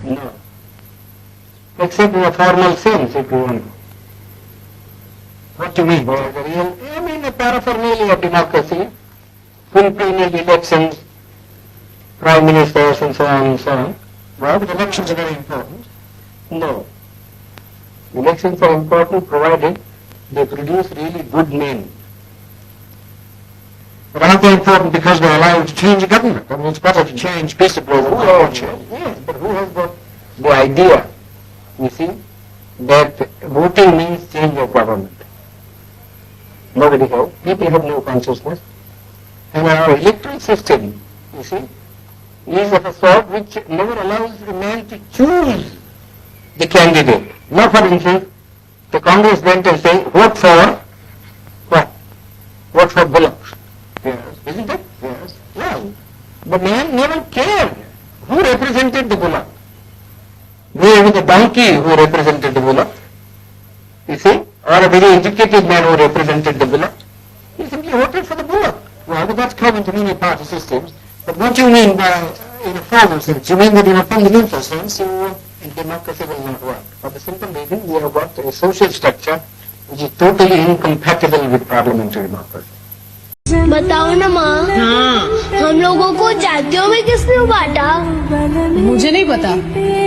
No. Except in a formal sense, if you want. What do you mean by the real? I mean a paraphernalia of democracy, full plenary elections, prime ministers and so on and so on. Well, the elections are very important. No. Elections are important provided they produce really good men. But aren't they important because they're allowed to change the government? I mean, it's better to change peaceably than not change. Yes, but who has got the idea, you see, that voting means change of government? Nobody has. People have no consciousness. And our electoral system, you see, is of a sort which never allows a man to choose the candidate. Now, for instance, the Congress went and say, vote for what? Vote for Bullock. Yes. Isn't it? Yes. Well, the man never cared who represented the Bullock. Maybe the donkey who represented the Bullock, you see, or a very educated man who represented the Bullock. He simply voted for the Bullock. Well, but that's common to many party systems. But what do you mean by in a formal sense? You mean that in a fundamental sense, democracy will not work. For the simple reason, we have got a social structure which is totally incompatible with parliamentary democracy. बताओ ना माँ, हम लोगों को जातियों में किसने बांटा? मुझे नहीं पता,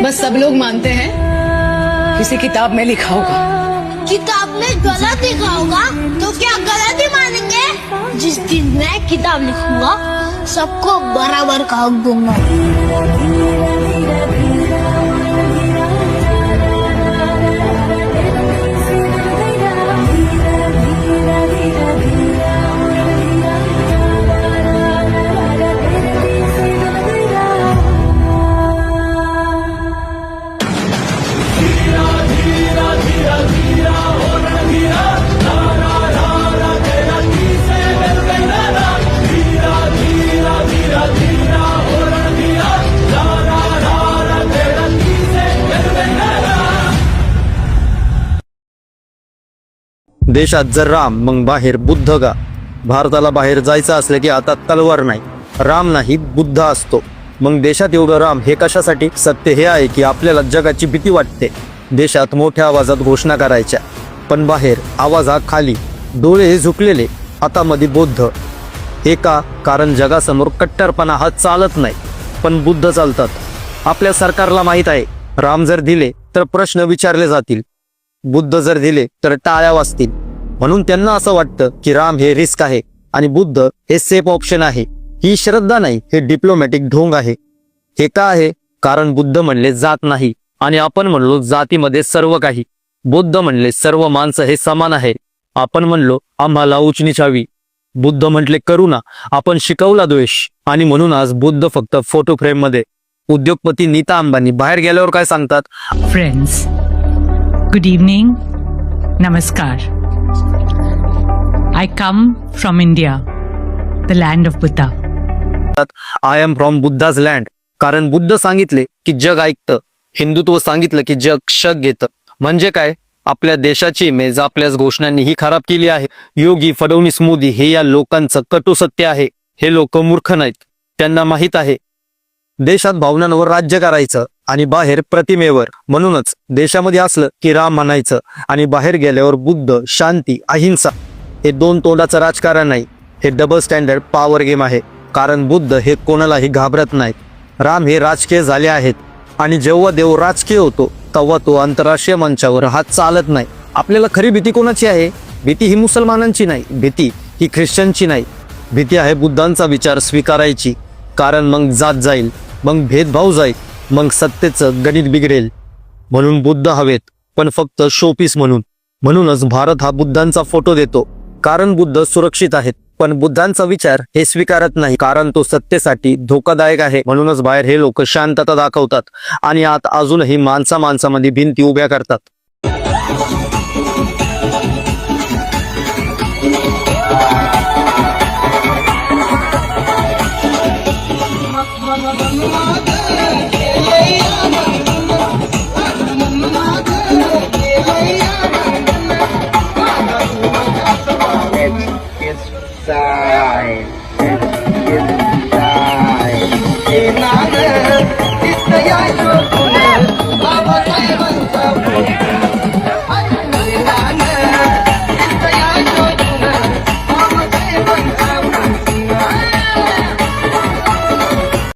बस सब लोग मानते हैं किसी किताब में लिखा होगा। किताब में गलत लिखा होगा तो क्या गलत ही मानेंगे? जिस दिन मैं किताब लिखूंगा सबको बराबर का हक दूंगा। देशात जर राम मग बाहेर बुद्ध का? भारताला बाहेर जायचं असलं की आता तलवार नाही, राम नाही बुद्ध असतो. मग देशात एवढं राम हे कशासाठी? सत्य हे आहे की आपल्याला जगाची भीती वाटते. देशात मोठ्या आवाजात घोषणा करायच्या, पण बाहेर आवाज हा खाली, डोळे हे झुकलेले, हातामध्ये बुद्ध. हे का? कारण जगासमोर कट्टरपणा हा चालत नाही, पण बुद्ध चालतात. आपल्या सरकारला माहीत आहे राम जर दिले तर प्रश्न विचारले जातील, बुद्ध जर दिले तर टाळ्या वाजतील. म्हणून त्यांना असं वाटतं की राम हे रिस्क आहे आणि बुद्ध हे सेफ ऑप्शन आहे. ही श्रद्धा नाही, हे डिप्लोमॅटिक ढोंग आहे. हे का आहे? कारण बुद्ध म्हणले जात नाही आणि आपण म्हणलो जातीमध्ये सर्व काही. बुद्ध म्हणले सर्व माणसं हे समान आहे, आपण म्हणलो आम्हाला उचनीच हवी. बुद्ध म्हटले करुणा, आपण शिकवला द्वेष. आणि म्हणून आज बुद्ध फक्त फोटो फ्रेम मध्ये. उद्योगपती नीता अंबानी बाहेर गेल्यावर काय सांगतात? Friends, good evening, namaskar. I come from India, the land of Buddha. I am from Buddha's land. कारण बुद्ध सांगितले की जग ऐकतं, हिंदुत्व सांगितलं की जग शक घेतं. म्हणजे काय? आपल्या देशाची इमेज आपल्याच घोषणांनी ही खराब केली आहे. योगी, फडणवीस, मोदी हे या लोकांचं कटू सत्य आहे. हे लोक मूर्ख नाहीत, त्यांना माहित आहे देशात भावनांवर राज्य करायचं आणि बाहेर प्रतिमेवर. म्हणूनच देशामध्ये असलं की राम म्हणायचं आणि बाहेर गेल्यावर बुद्ध, शांती, अहिंसा. हे दोन तोंडाचं राजकारण नाही, हे डबल स्टँडर्ड पॉवर गेम आहे. कारण बुद्ध हे कोणालाही घाबरत नाहीत. राम हे राजकीय झाले आहेत आणि जेव्हा देव राजकीय होतो तेव्हा तो आंतरराष्ट्रीय मंचावर हात चालत नाही. आपल्याला खरी भीती कोणाची आहे? भीती ही मुसलमानांची नाही, भीती ही ख्रिश्चनची नाही, भीती आहे बुद्धांचा विचार स्वीकारायची. कारण मग जात जाईल, मग भेदभाव जाईल, मग सत्तेचं गणित बिघडेल. म्हणून बुद्ध हवेत, पण फक्त शोपीस म्हणून. म्हणूनच भारत हा बुद्धांचा फोटो देतो, कारण बुद्ध सुरक्षित आहेत. पण बुद्धांचा विचार हे स्वीकारत नाही, कारण तो सत्तेसाठी धोकादायक आहे. म्हणूनच बाहेर हे लोक शांतता दाखवतात आणि आत अजूनही माणसामध्ये भिंती उभ्या करतात.